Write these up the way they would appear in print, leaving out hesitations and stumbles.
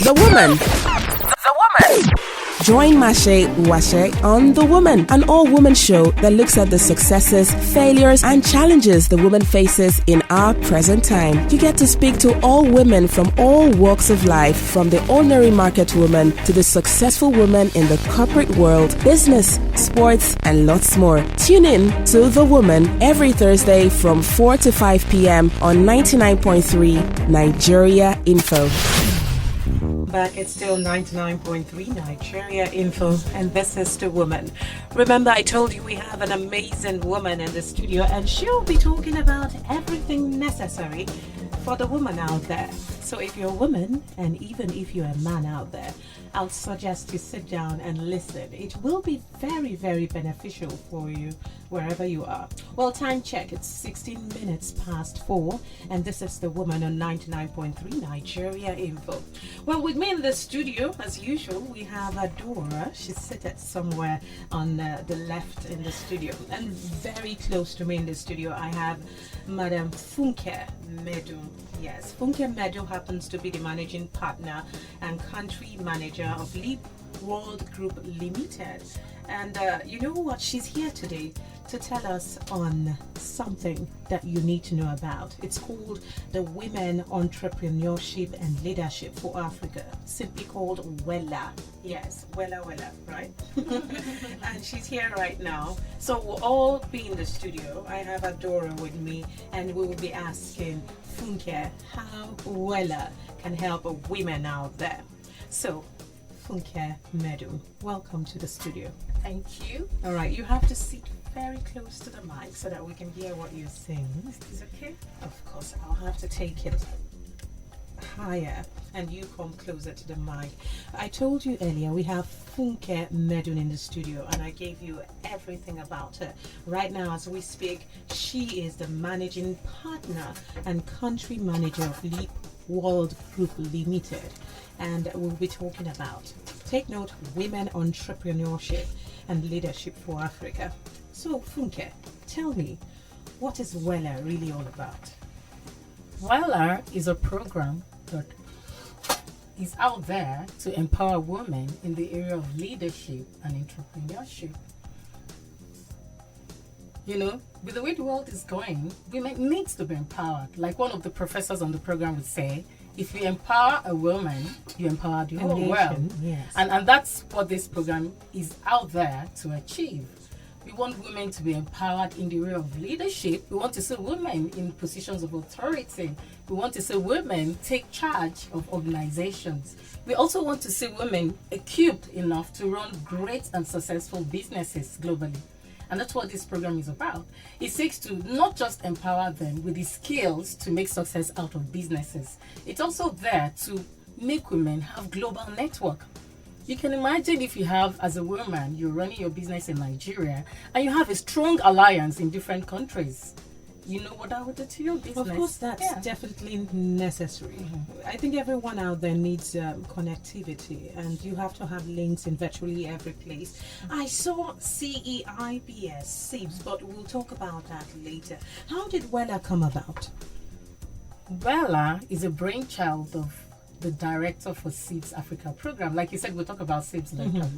The Woman. Join Matse on The Woman, an all-woman show that looks at the successes, failures, and challenges the woman faces in our present time. You get to speak to all women from all walks of life, from the ordinary market woman to the successful woman in the corporate world, business, sports, and lots more. Tune in to The Woman every Thursday from 4 to 5 p.m. on 99.3 Nigeria Info. Back, it's still 99.3 Nigeria Info, and this is The Woman. Remember, I told you we have an amazing woman in the studio, and she'll be talking about everything necessary for the woman out there. So if you're a woman, and even if you're a man out there, I'll suggest you sit down and listen. It will be very, very beneficial for you wherever you are. Well, time check, it's 16 minutes past 4, and this is The Woman on 99.3 Nigeria Info. Well, with me in the studio, as usual, we have Adora. She's seated somewhere on the left in the studio, and very close to me in the studio, I have Madam Funke Medu. Yes, Funke Medu happens to be the managing partner and country manager of Leap World Group Limited. And you know what? She's here today to tell us on something that you need to know about. It's called the Women Entrepreneurship and Leadership for Africa, simply called WELA. Yes, WELA, right? And she's here right now. So we'll all be in the studio. I have Adora with me, and we will be asking Funke how WELA can help women out there. So, Funke Medu, welcome to the studio. Thank you. All right, you have to sit very close to the mic so that we can hear what you're saying. Is this okay? Of course, I'll have to take it higher and you come closer to the mic. I told you earlier we have Funke Medu in the studio, and I gave you everything about her. Right now as we speak, she is the managing partner and country manager of Leap World Group Limited, and we'll be talking about, take note, women entrepreneurship and leadership for Africa. So Funke, tell me, what is WELA really all about? WELA is a program that is out there to empower women in the area of leadership and entrepreneurship. You know, with the way the world is going, women need to be empowered. Like one of the professors on the program would say, if you empower a woman, you empower the whole world. Yes. And that's what this program is out there to achieve. We want women to be empowered in the area of leadership. We want to see women in positions of authority. We want to see women take charge of organizations. We also want to see women equipped enough to run great and successful businesses globally. And that's what this program is about. It seeks to not just empower them with the skills to make success out of businesses. It's also there to make women have global network. You can imagine if you have, as a woman, you're running your business in Nigeria and you have a strong alliance in different countries. You know what that would do to your business. Of course, that's definitely necessary. I think everyone out there needs connectivity, and you have to have links in virtually every place. I saw CEIBS, CEIBS, but we'll talk about that later. How did WELA come about? WELA is a brainchild of the director for CEIBS Africa program. Like you said, we'll talk about CEIBS later.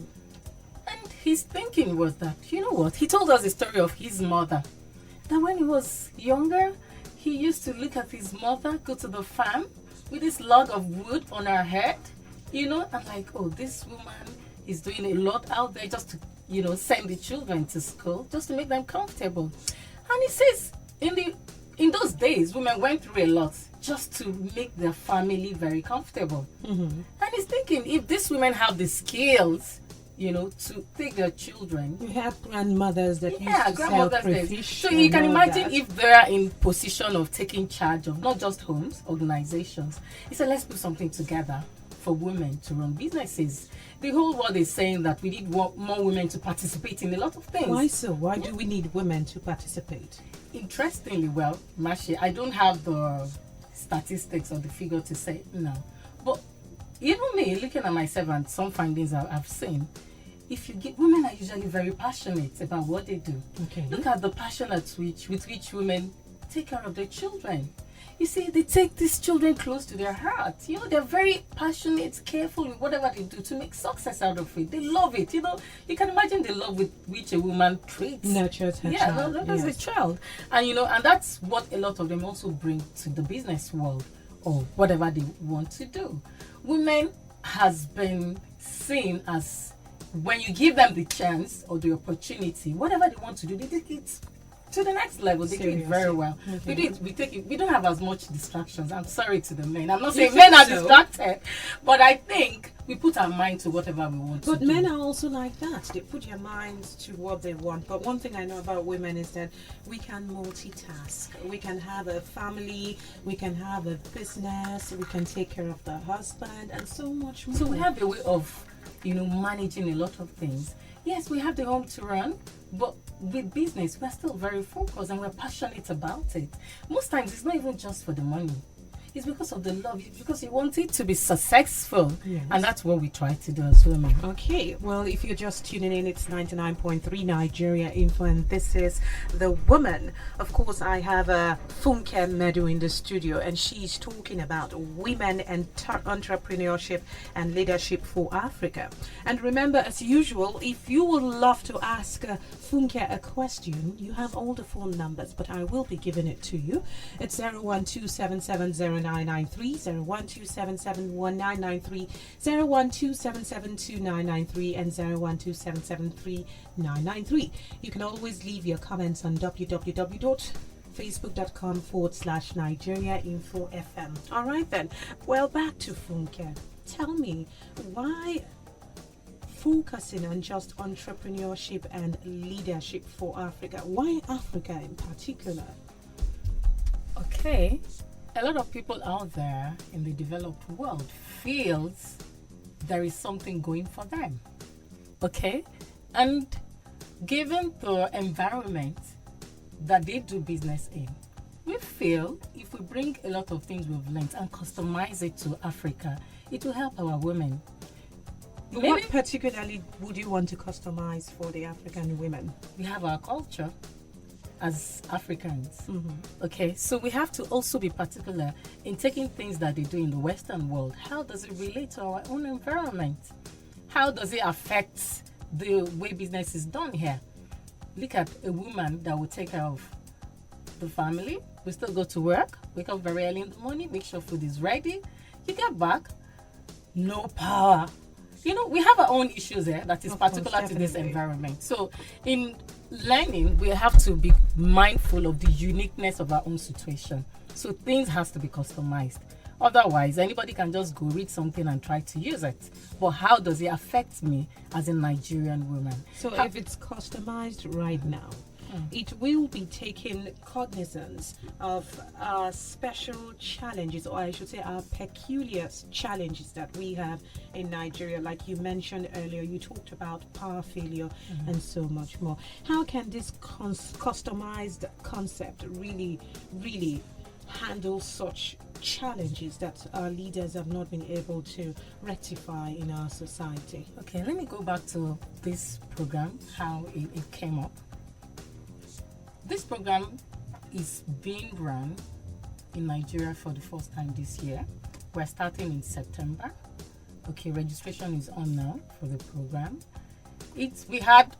And his thinking was that, you know what, he told us the story of his mother. That when he was younger, he used to look at his mother, go to the farm with this log of wood on her head, you know, and like, oh, this woman is doing a lot out there just to, you know, send the children to school, just to make them comfortable. And he says, in those days, women went through a lot just to make their family very comfortable. And he's thinking, if these women have the skills, you know, to take their children. We have grandmothers that used to sell crayfish. So you can imagine if they're in position of taking charge of not just homes, organizations. He said, let's put something together for women to run businesses. The whole world is saying that we need more women to participate in a lot of things. Why so? Why do we need women to participate? Interestingly, well, Matse, I don't have the statistics or the figure to say no. But even me, looking at myself and some findings I've seen, if you get, women are usually very passionate about what they do. Okay. Look at the passion with which women take care of their children. You see, they take these children close to their heart. You know, they're very passionate, careful in whatever they do to make success out of it. They love it. You know, you can imagine the love with which a woman treats. Nurtures her Yeah, child. that's a child. And, you know, and that's what a lot of them also bring to the business world or whatever they want to do. Women has been seen as, when you give them the chance or the opportunity, whatever they want to do, they take it to the next level. They do it very well. Okay. We don't have as much distractions. I'm sorry to the men. I'm not saying men are distracted, but I think we put our mind to whatever we want to do. But men are also like that. They put their minds to what they want. But one thing I know about women is that we can multitask. We can have a family, we can have a business, we can take care of the husband, and so much more. So we have a way of, you know, managing a lot of things. Yes, we have the home to run, but with business, we're still very focused and we're passionate about it. Most times, it's not even just for the money. It's because of the love, it's because you want it to be successful. Yes. And that's what we try to do as women. Okay, well, if you're just tuning in, it's 99.3 Nigeria Info, and this is The Woman. Of course, I have Funke Medu in the studio, and she's talking about women and entrepreneurship and leadership for Africa. And remember, as usual, if you would love to ask Funke a question, you have all the phone numbers, but I will be giving it to you. It's 012770993, 012771993, 012772993, and 012773993. You can always leave your comments on www.facebook.com/Nigeria Info FM. All right then. Well, back to Funke. Tell me, why focusing on just entrepreneurship and leadership for Africa? Why Africa in particular? Okay. A lot of people out there in the developed world feels there is something going for them. Okay? And given the environment that they do business in, we feel if we bring a lot of things we've learned and customize it to Africa, it will help our women. What particularly would you want to customize for the African women? We have our culture as Africans. Mm-hmm. Okay, so we have to also be particular in taking things that they do in the Western world. How does it relate to our own environment? How does it affect the way business is done here? Look at a woman that will take care of the family. We still go to work, wake up very early in the morning, make sure food is ready. You get back, no power. You know, we have our own issues there that is particular to this environment. So in learning, we have to be mindful of the uniqueness of our own situation. So things has to be customized. Otherwise, anybody can just go read something and try to use it. But how does it affect me as a Nigerian woman? So if it's customized right now, it will be taking cognizance of our special challenges, or I should say our peculiar challenges that we have in Nigeria. Like you mentioned earlier, you talked about power failure and so much more. How can this customized concept really handle such challenges that our leaders have not been able to rectify in our society? Okay, let me go back to this program, how it came up. This program is being run in Nigeria for the first time this year. We're starting in September. Okay, registration is on now for the program. We had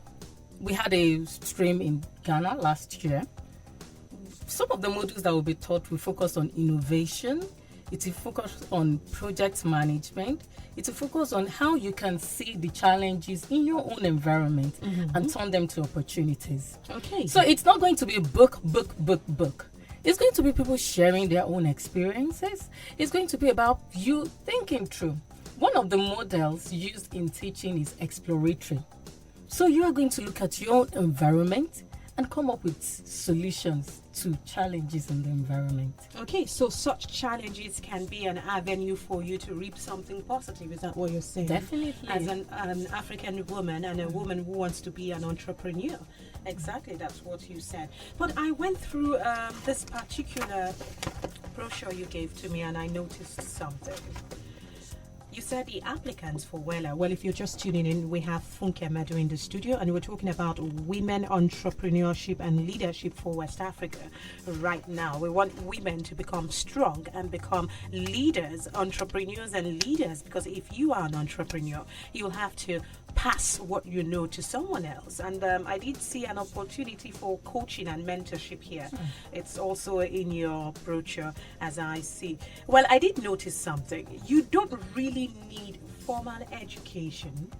a stream in Ghana last year. Some of the modules that will be taught will focus on innovation. It will focus on project management. It will focus on how you can see the challenges in your own environment and turn them to opportunities. Okay. So it's not going to be a book. It's going to be people sharing their own experiences. It's going to be about you thinking through. One of the models used in teaching is exploratory. So you are going to look at your own environment and come up with solutions to challenges in the environment. Okay, so such challenges can be an avenue for you to reap something positive. Is that what you're saying? Definitely. As an African woman and a woman who wants to be an entrepreneur. Exactly, that's what you said. But I went through this particular brochure you gave to me and I noticed something. You said the applicants for WELA. Well, if you're just tuning in, we have Funke Meadow in the studio, and we're talking about women entrepreneurship and leadership for West Africa right now. We want women to become strong and become leaders, entrepreneurs and leaders, because if you are an entrepreneur, you'll have to pass what you know to someone else. And I did see an opportunity for coaching and mentorship here. It's also in your brochure, as I see. Well, I did notice something. You don't really need formal education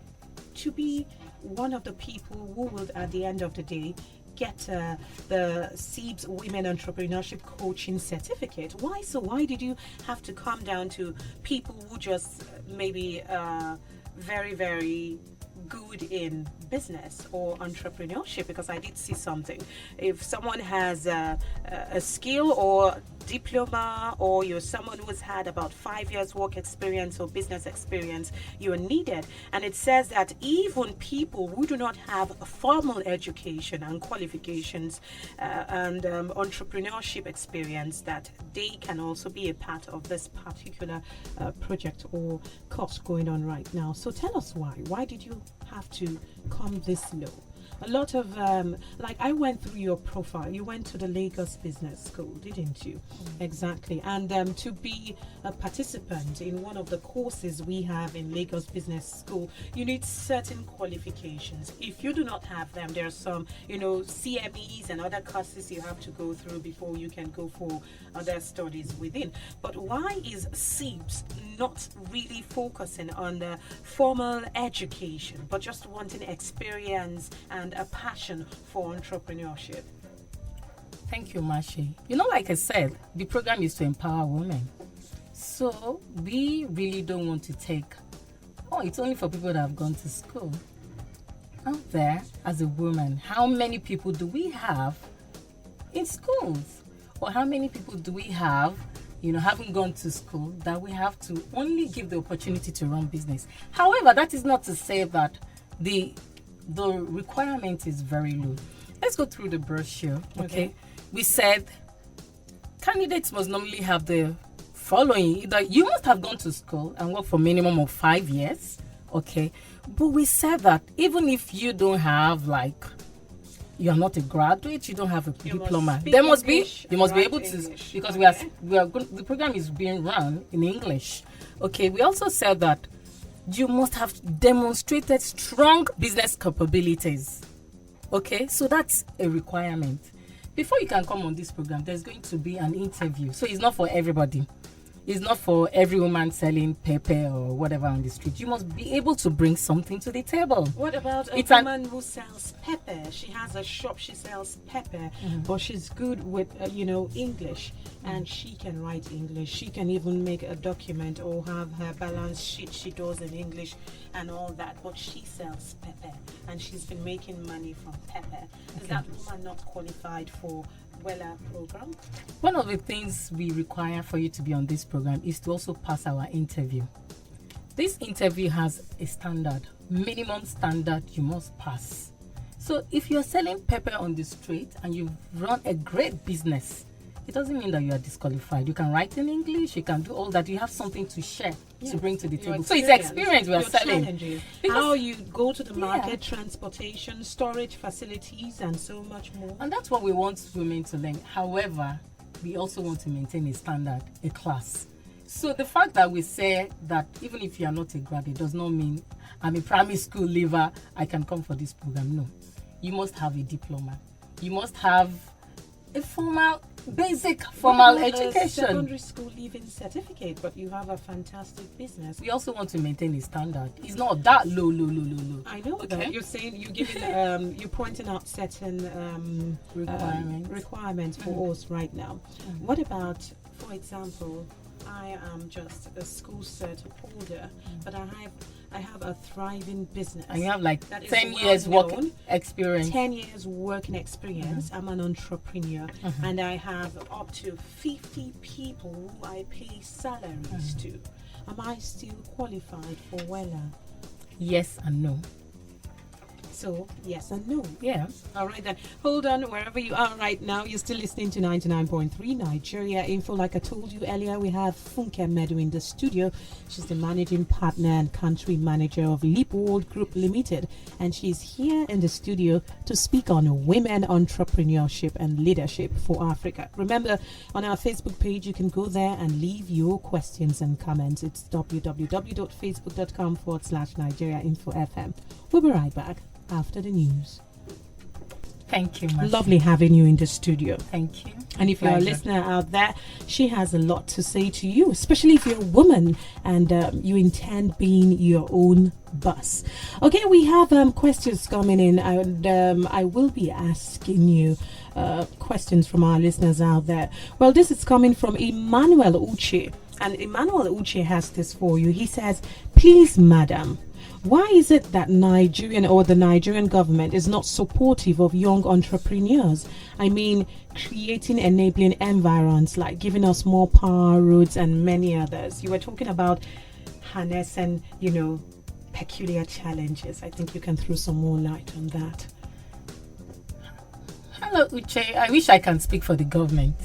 to be one of the people who will, at the end of the day, get the CEIBS Women Entrepreneurship Coaching Certificate. Why so? Why did you have to come down to people who just maybe very, very good in business or entrepreneurship? Because I did see something. If someone has a skill or diploma, or you're someone who has had about 5 years work experience or business experience, you're needed. And it says that even people who do not have a formal education and qualifications and entrepreneurship experience, that they can also be a part of this particular project or course going on right now. So tell us why did you have to come this low? A lot of, like I went through your profile, you went to the Lagos Business School, didn't you? Exactly. And to be a participant in one of the courses we have in Lagos Business School, you need certain qualifications. If you do not have them, there are some, CMEs and other courses you have to go through before you can go for other studies within. But why is CEIBS not really focusing on the formal education, but just wanting experience and a passion for entrepreneurship? Thank you, Matse. Like I said, the program is to empower women. So we really don't want to take, it's only for people that have gone to school. Out there, as a woman, how many people do we have in schools? Or how many people do we have, haven't gone to school, that we have to only give the opportunity to run business? However, that is not to say that the requirement is very low. Let's go through the brochure. Okay. We said candidates must normally have the following. Either you must have gone to school and worked for minimum of 5 years. Okay. But we said that even if you don't have, you are not a graduate, you don't have a diploma, you must be able to, because the program is being run in English. Okay. We also said that you must have demonstrated strong business capabilities. Okay, so that's a requirement. Before you can come on this program, there's going to be an interview. So it's not for everybody. It's not for every woman selling pepper or whatever on the street. You must be able to bring something to the table. What about a woman who sells pepper? She has a shop, she sells pepper, but she's good with, English, and she can write English. She can even make a document or have her balance sheet she does in English and all that, but she sells pepper, and she's been making money from pepper. Is that woman not qualified for WELA program? One of the things we require for you to be on this program is to also pass our interview. This interview has a standard, minimum standard you must pass. So if you're selling pepper on the street and you've run a great business, it doesn't mean that you are disqualified. You can write in English, you can do all that. You have something to share, to bring to the table. So it's experience we are selling. How you go to the market, transportation, storage facilities, and so much more. And that's what we want women to learn. However, we also want to maintain a standard, a class. So the fact that we say that even if you are not a graduate does not mean I'm a primary school leaver, I can come for this program. No. You must have a diploma. You must have a basic formal education. Secondary school leaving certificate, but you have a fantastic business. We also want to maintain a standard. It's not that low. I know that. You're saying you're giving you're pointing out certain requirements for us right now. What about, for example, I am just a school cert holder, but I have a thriving business. And you have 10 years working experience. 10 years working experience. I'm an entrepreneur, and I have up to 50 people who I pay salaries to. Am I still qualified for WELA? Yes and no. So, yes and no. Yeah. All right then. Hold on wherever you are right now. You're still listening to 99.3 Nigeria Info. Like I told you earlier, we have Funke Medu in the studio. She's the managing partner and country manager of Leap World Group Limited. And she's here in the studio to speak on women entrepreneurship and leadership for Africa. Remember, on our Facebook page, you can go there and leave your questions and comments. It's www.facebook.com/Nigeria Info FM. We'll be right back after the news. Thank you, Matse. Lovely having you in the studio. Thank you. And if you're a listener out there, she has a lot to say to you, especially if you're a woman and you intend being your own boss. Okay, we have questions coming in, and I will be asking you questions from our listeners out there. Well, this is coming from Emmanuel Uche, and Emmanuel Uche has this for you. He says, please, madam, why is it that the Nigerian government is not supportive of young entrepreneurs? I mean, creating enabling environs like giving us more power roads and many others. You were talking about harnessing, peculiar challenges. I think you can throw some more light on that. Hello, Uche. I wish I can speak for the government.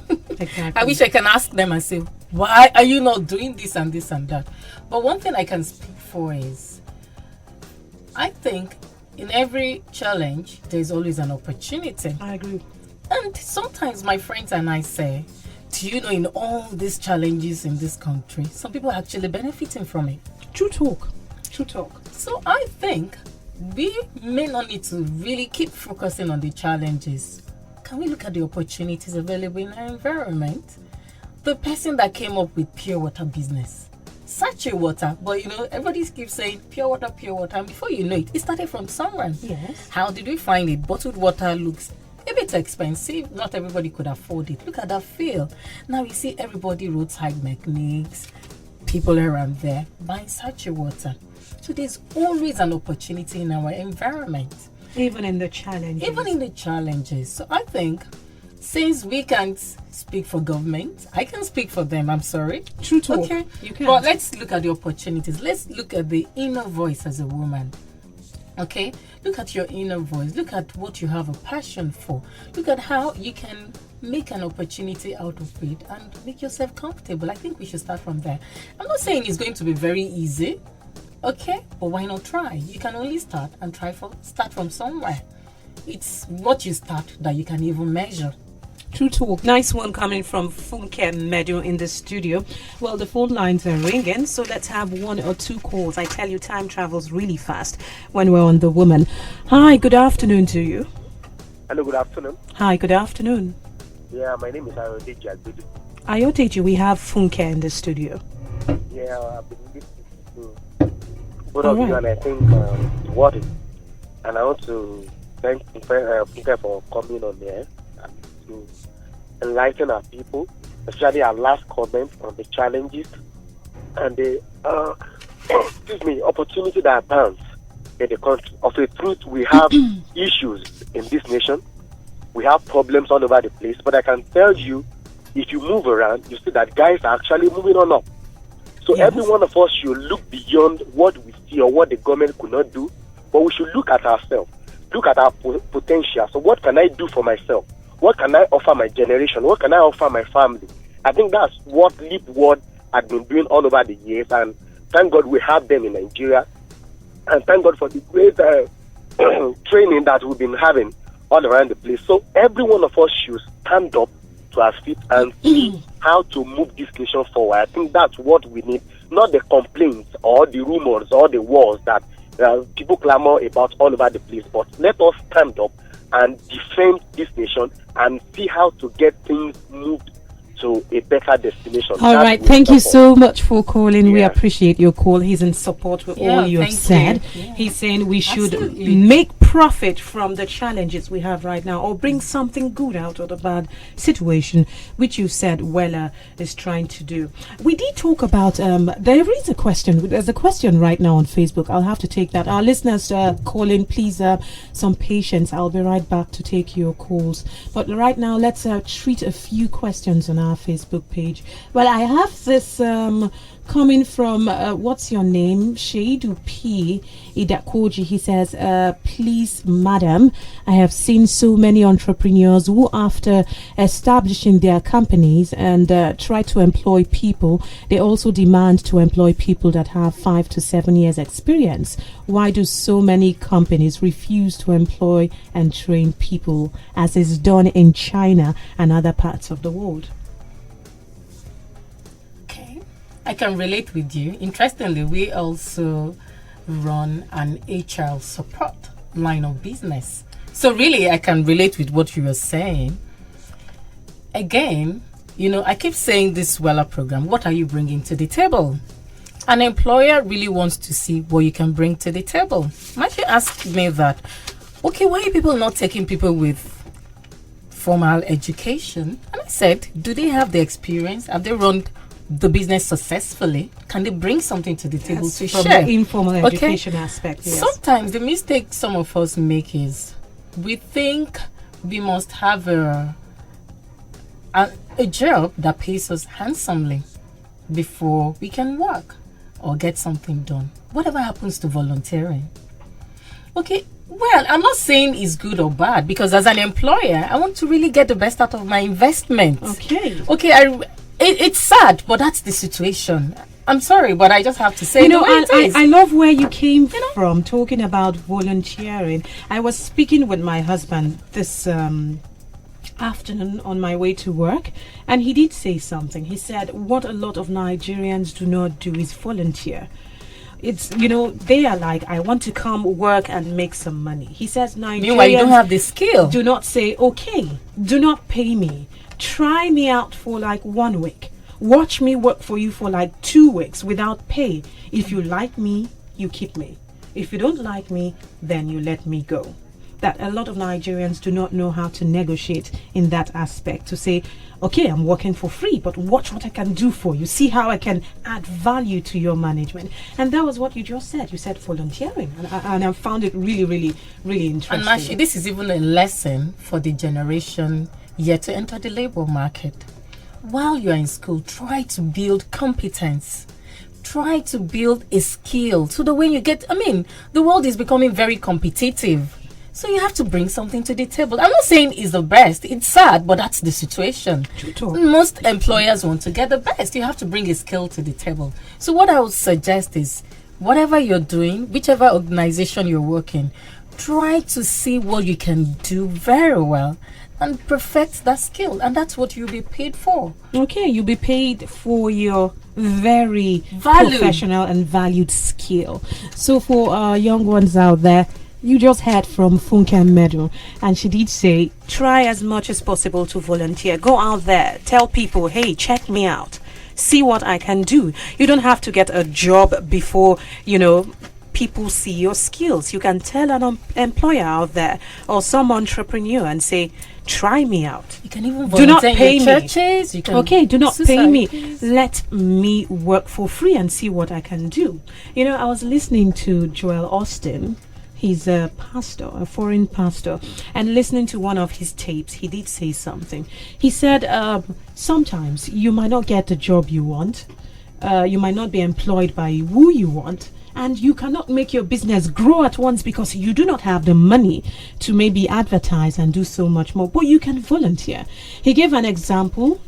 Exactly. I wish I can ask them and say, why are you not doing this and this and that? But one thing I can speak for is, I think in every challenge, there's always an opportunity. I agree. And sometimes my friends and I say, do you know, in all these challenges in this country, some people are actually benefiting from it. True talk. True talk. So I think we may not need to really keep focusing on the challenges. Can we look at the opportunities available in our environment? The person that came up with pure water business, such a water, but everybody keeps saying pure water, and before you know it, it started from somewhere. Yes. How did we find it? Bottled water looks a bit expensive. Not everybody could afford it. Look at that field. Now you see everybody roadside mechanics, people around there buying such a water. So there's always an opportunity in our environment. Even in the challenges. So I think, since we can't speak for government, I can speak for them. I'm sorry. True talk. Okay. You can. But let's look at the opportunities. Let's look at the inner voice as a woman. Okay? Look at your inner voice. Look at what you have a passion for. Look at how you can make an opportunity out of it and make yourself comfortable. I think we should start from there. I'm not saying it's going to be very easy. Okay? But why not try? You can only start and start from somewhere. It's what you start that you can even measure. True talk. Nice one coming from Funke Medu in the studio. Well, the phone lines are ringing, so let's have one or two calls. I tell you, time travels really fast when we're on The Woman. Hi, good afternoon to you. Hello, good afternoon. Hi, good afternoon. Yeah, my name is Ayodeji Agbedu. Ayodeji, we have Funke in the studio. Yeah, I've been listening to both of you, and I think what is, and I want to thank Funke for coming on there and to enlighten our people, especially our last comment on the challenges and the opportunity that abounds in the country. Of the truth, we have issues in this nation. We have problems all over the place, but I can tell you, if you move around, you see that guys are actually moving on up. So every one of us should look beyond what we see or what the government could not do, but we should look at ourselves, look at our potential. So what can I do for myself? What can I offer my generation? What can I offer my family? I think that's what Leap World had been doing all over the years, and thank God we have them in Nigeria, and thank God for the great training that we've been having all around the place. So every one of us should stand up to our feet and see how to move this nation forward. I think that's what we need, not the complaints or the rumors or the wars that people clamor about all over the place, but let us stand up and defend this nation and see how to get things moved to a better destination. All right, thank you so much for calling. We appreciate your call. He's in support with all you have said. He's saying we should make profit from the challenges we have right now, or bring something good out of the bad situation, which you said WELA is trying to do. We did talk about, there is a question. There's a question right now on Facebook. I'll have to take that. Our listeners call in, please, some patience. I'll be right back to take your calls. But right now, let's treat a few questions on our Facebook page. Well, I have this coming from, what's your name? Sheidu P. Idakoji. He says, please, madam, I have seen so many entrepreneurs who, after establishing their companies and try to employ people, they also demand to employ people that have 5 to 7 years experience. Why do so many companies refuse to employ and train people as is done in China and other parts of the world? I can relate with you. Interestingly, we also run an HR support line of business. So really, I can relate with what you were saying. Again, I keep saying this WELA program, what are you bringing to the table? An employer really wants to see what you can bring to the table. Matse asked me that, okay, why are people not taking people with formal education? And I said, do they have the experience? Have they run the business successfully? Can they bring something to the table to from share? The informal education aspect, yes. Sometimes the mistake some of us make is we think we must have a job that pays us handsomely before we can work or get something done. Whatever happens to volunteering? Okay, well, I'm not saying it's good or bad, because as an employer, I want to really get the best out of my investment. Okay, it's sad, but that's the situation. I'm sorry, but I just have to say I love where you came from, talking about volunteering. I was speaking with my husband this afternoon on my way to work, and he did say something. He said what a lot of Nigerians do not do is volunteer. It's, they are like, I want to come work and make some money. He says Nigerians, meanwhile, you don't have the skill. Do not say, okay, do not pay me. Try me out for like 1 week. Watch me work for you for like 2 weeks without pay. If you like me, you keep me. If you don't like me, then you let me go. That a lot of Nigerians do not know how to negotiate in that aspect. To say, okay, I'm working for free, but watch what I can do for you. See how I can add value to your management. And that was what you just said. You said volunteering. And I found it really, really, really interesting. And Matse, this is even a lesson for the generation yet to enter the labor market. While you're in school, try to build competence. Try to build a skill so that when you get, the world is becoming very competitive. So you have to bring something to the table. I'm not saying it's the best. It's sad, but that's the situation. Most employers want to get the best. You have to bring a skill to the table. So what I would suggest is, whatever you're doing, whichever organization you're working, try to see what you can do very well and perfect that skill, and that's what you'll be paid for. Okay, you'll be paid for your very professional and valued skill. So for our young ones out there, you just heard from Funke Meadow, and she did say, try as much as possible to volunteer. Go out there, tell people, hey, check me out, see what I can do. You don't have to get a job before, people see your skills. You can tell an employer out there or some entrepreneur and say, try me out. You can even do not pay in churches. me. Do not pay me. Let me work for free and see what I can do. I was listening to Joel Austin. He's a pastor, a foreign pastor, and listening to one of his tapes, he did say something. He said, sometimes you might not get the job you want. You might not be employed by who you want. And you cannot make your business grow at once because you do not have the money to maybe advertise and do so much more. But you can volunteer. He gave an example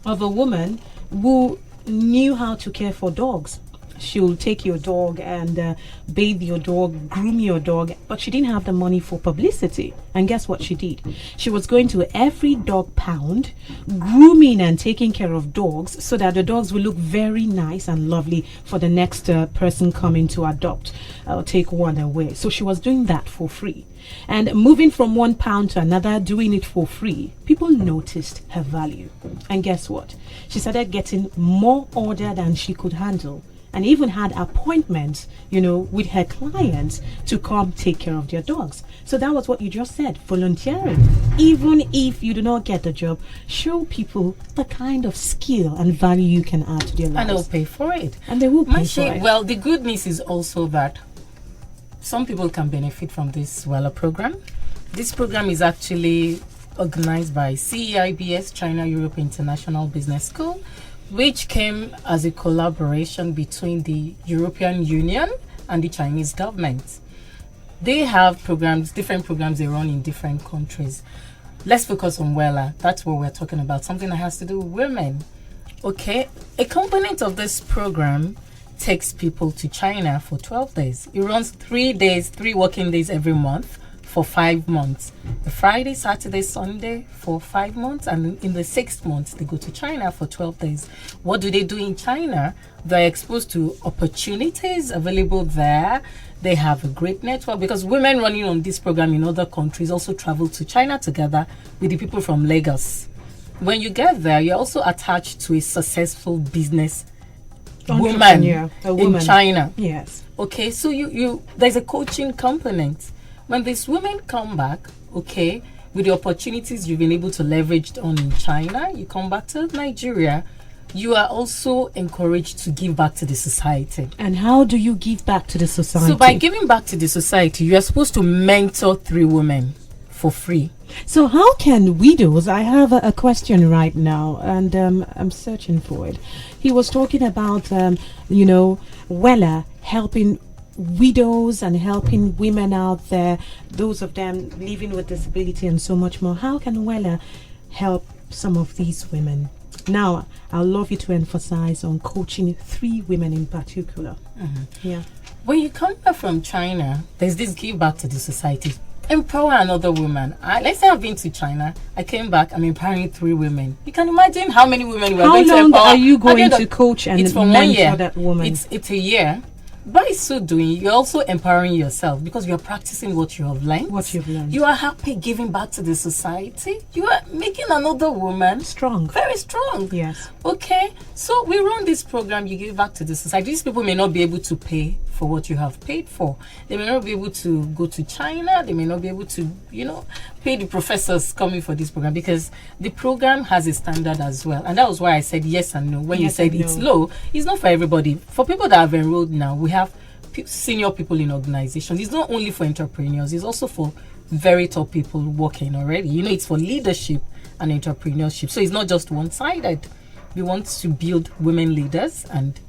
of a woman who knew how to care for dogs. She'll take your dog and bathe your dog, groom your dog, but she didn't have the money for publicity. And guess what she did? She was going to every dog pound, grooming and taking care of dogs so that the dogs will look very nice and lovely for the next person coming to adopt or take one away. So she was doing that for free. And moving from one pound to another, doing it for free, people noticed her value. And guess what? She started getting more order than she could handle, and even had appointments, with her clients to come take care of their dogs. So that was what you just said, volunteering. Even if you do not get the job, show people the kind of skill and value you can add to their lives. And they'll pay for it. And they will pay for it. Well, the good news is also that some people can benefit from this WELA program. This program is actually organized by CEIBS, China Europe International Business School, which came as a collaboration between the European Union and the Chinese government. They have programs, different programs they run in different countries. Let's focus on WELA. That's what we're talking about, something that has to do with women. Okay, a component of this program takes people to China for 12 days. It runs 3 days, 3 working days every month for 5 months. The Friday, Saturday, Sunday for 5 months, and in the 6th month they go to China for 12 days. What do they do in China? They're exposed to opportunities available there. They have a great network because women running on this program in other countries also travel to China together with the people from Lagos. When you get there, you're also attached to a successful business woman in China. Yes. Okay, so you there's a coaching component. When these women come back, okay, with the opportunities you've been able to leverage on in China, you come back to Nigeria, you are also encouraged to give back to the society. And how do you give back to the society? So by giving back to the society, you are supposed to mentor 3 women for free. So how can widows, I have a question right now, and I'm searching for it. He was talking about, WELA helping widows and helping women out there, those of them living with disability and so much more. How can WELA help some of these women? Now, I'd love you to emphasize on coaching 3 women in particular. Yeah. When you come back from China, there's this give back to the society. Empower another woman. Let's say I've been to China. I came back. I'm empowering 3 women. You can imagine how many women we're going to empower. How long are you going to coach and it's for mentor 1 year. that woman? It's a year. By so doing, you're also empowering yourself because you're practicing what you have learned. What you've learned. You are happy giving back to the society. You are making another woman strong. Very strong. Yes. Okay. So we run this program. You give back to the society. These people may not be able to pay for what you have paid for. They may not be able to go to China. They may not be able to, pay the professors coming for this program because the program has a standard as well. And that was why I said yes and no. When you said it's low, it's not for everybody. For people that have enrolled now, we have senior people in organizations. It's not only for entrepreneurs. It's also for very top people working already. It's for leadership and entrepreneurship. So it's not just one-sided. We want to build women leaders and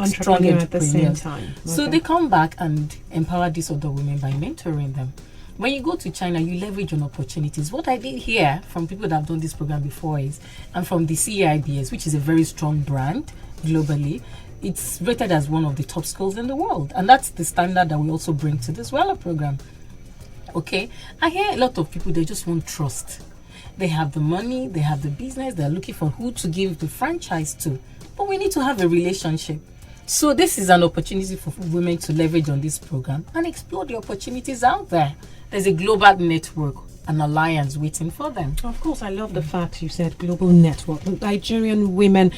strong entrepreneurs at the same time. Okay. So they come back and empower these other women by mentoring them. When you go to China, you leverage on opportunities. What I did here from people that have done this program before is, and from the CEIBS, which is a very strong brand globally, it's rated as one of the top schools in the world. And that's the standard that we also bring to this WELA program. Okay, I hear a lot of people, they just want trust. They have the money, they have the business, they're looking for who to give the franchise to. But we need to have a relationship. So this is an opportunity for women to leverage on this program and explore the opportunities out there. There's a global network, an alliance waiting for them. Of course, I love the fact you said global network. Nigerian women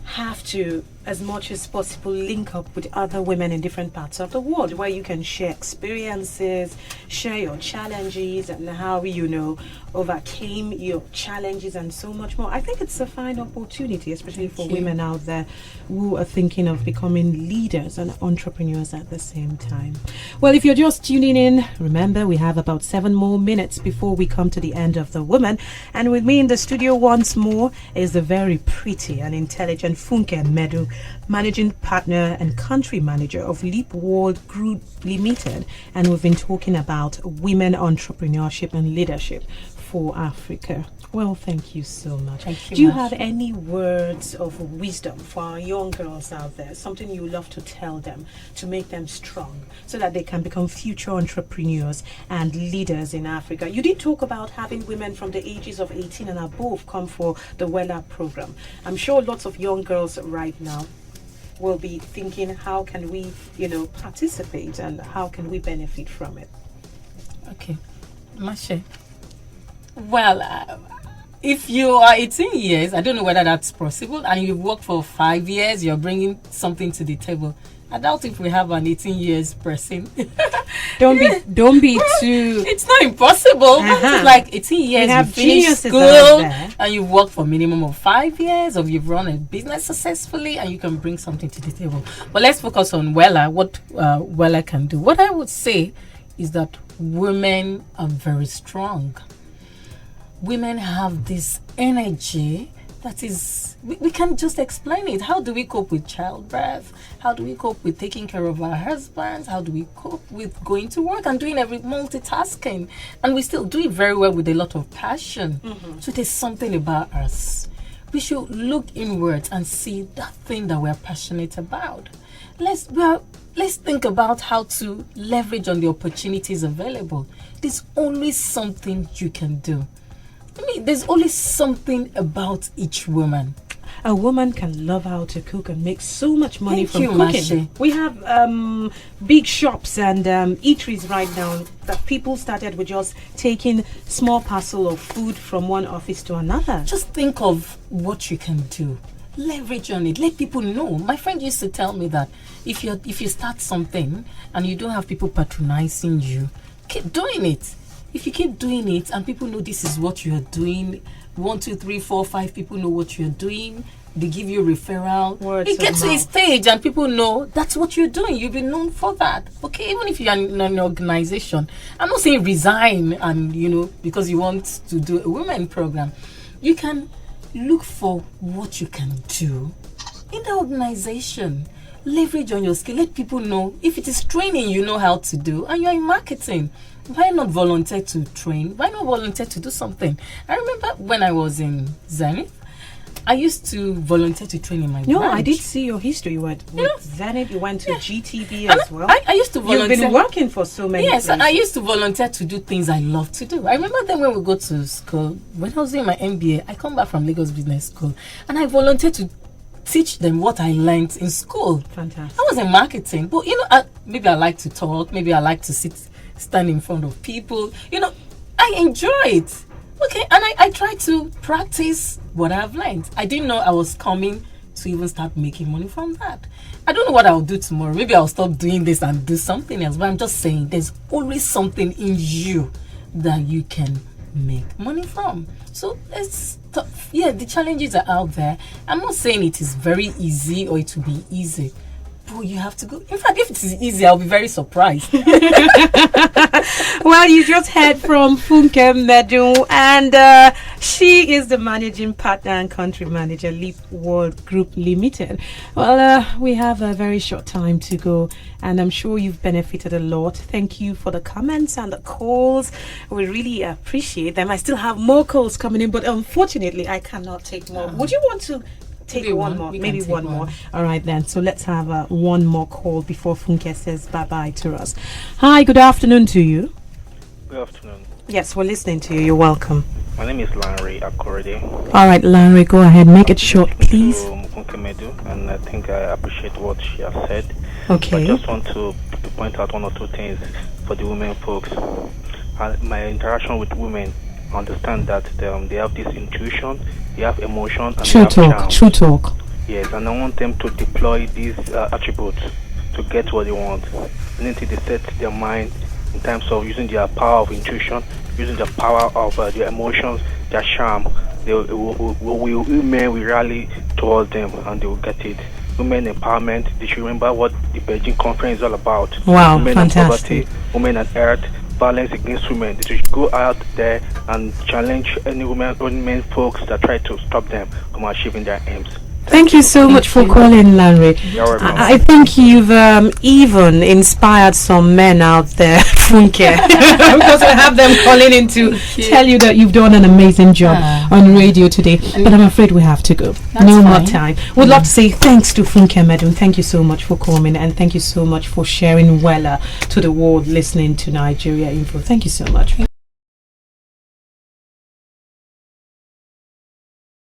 have to, as much as possible, link up with other women in different parts of the world where you can share experiences, share your challenges and how you overcame your challenges and so much more. I think it's a fine opportunity, especially for women out there who are thinking of becoming leaders and entrepreneurs at the same time. Well, if you're just tuning in, remember we have about 7 more minutes before we come to the end of The Woman. And with me in the studio once more is the very pretty and intelligent Funke Medu, Managing Partner and Country Manager of Leap World Group Limited. And we've been talking about women entrepreneurship and leadership for Africa. Well, thank you so much. Do you have any words of wisdom for our young girls out there? Something you love to tell them to make them strong so that they can become future entrepreneurs and leaders in Africa? You did talk about having women from the ages of 18 and above come for the WELA program. I'm sure lots of young girls right now will be thinking, how can we, participate and how can we benefit from it? Okay. Matse. Well, if you are 18 years, I don't know whether that's possible, and you've worked for 5 years, you're bringing something to the table. I doubt if we have an 18 years person. Don't be too. It's not impossible. But it's like 18 years, you finished school, and you've worked for a minimum of 5 years, or you've run a business successfully, and you can bring something to the table. But let's focus on WELA, what WELA can do. What I would say is that women are very strong. Women have this energy that is, we can't just explain it. How do we cope with childbirth? How do we cope with taking care of our husbands? How do we cope with going to work and doing every multitasking? And we still do it very well with a lot of passion. So there's something about us. We should look inwards and see that thing that we're passionate about. Let's think about how to leverage on the opportunities available. There's always something you can do. I mean, there's always something about each woman. A woman can love how to cook and make so much money Thank from you, cooking. Matse. We have big shops and eateries right now that people started with just taking small parcel of food from one office to another. Just think of what you can do. Leverage on it. Let people know. My friend used to tell me that if you start something and you don't have people patronizing you, keep doing it. If you keep doing it and people know this is what you are doing, 1, 2, 3, 4, 5 people know what you're doing, they give you a referral. You get to a stage and people know that's what you're doing. You've been known for that. Okay, even if you're in an organization, I'm not saying resign and because you want to do a women program. You can look for what you can do in the organization. Leverage on your skill. Let people know. If it is training you know how to do and you're in marketing, why not volunteer to train? Why not volunteer to do something? I remember when I was in Zenith, I used to volunteer to train in my branch. I did see your history. You went with Zenith, you went to GTB as well. I used to volunteer. You've been working for so many Yes, places. I used to volunteer to do things I love to do. I remember then when we go to school, when I was doing my MBA, I come back from Lagos Business School and I volunteered to teach them what I learned in school. Fantastic. I was in marketing, but maybe I like to talk, maybe I like to stand in front of people. I enjoy it. Okay, and I try to practice what I've learned. I didn't know I was coming to even start making money from that. I don't know what I'll do tomorrow. Maybe I'll stop doing this and do something else. But I'm just saying there's always something in you that you can make money from. So it's tough. Yeah, the challenges are out there. I'm not saying it is very easy or it will be easy. But you have to go. In fact, if it is easy, I'll be very surprised. Well, you just heard from Funke Medu, and she is the managing partner and country manager, Leap World Group Limited. Well, we have a very short time to go, and I'm sure you've benefited a lot. Thank you for the comments and the calls. We really appreciate them. I still have more calls coming in, but unfortunately, I cannot take more. Would you want to take one more? Maybe one more. All right then. So let's have one more call before Funke says bye-bye to us. Hi, good afternoon to you. Good afternoon. Yes, we're listening to you. You're welcome. My name is Larry Akorede. All right, Larry, go ahead. Make it short, please. And I think I appreciate what she has said. Okay. I just want to point out 1 or 2 things for the women folks. My interaction with women, I understand that they have this intuition, they have emotion, and True they have talk. charm. True talk. Yes, and I want them to deploy these attributes to get what they want. Anything they set their mind in terms of using their power of intuition, using the power of their emotions, their charm, women will rally towards them and they will get it. Women empowerment, they should remember what the Beijing conference is all about. Wow, women fantastic. and poverty, women and earth, violence against women. They should go out there and challenge any women folks that try to stop them from achieving their aims. Thank you so much for calling, Larry. You're welcome. I think you've even inspired some men out there, Funke, because we have them calling in to tell you that you've done an amazing job on radio today. But I'm afraid we have to go. No more time. We'd love to say thanks to Funke Medun. Thank you so much for coming, and thank you so much for sharing WELA to the world listening to Nigeria Info. Thank you so much.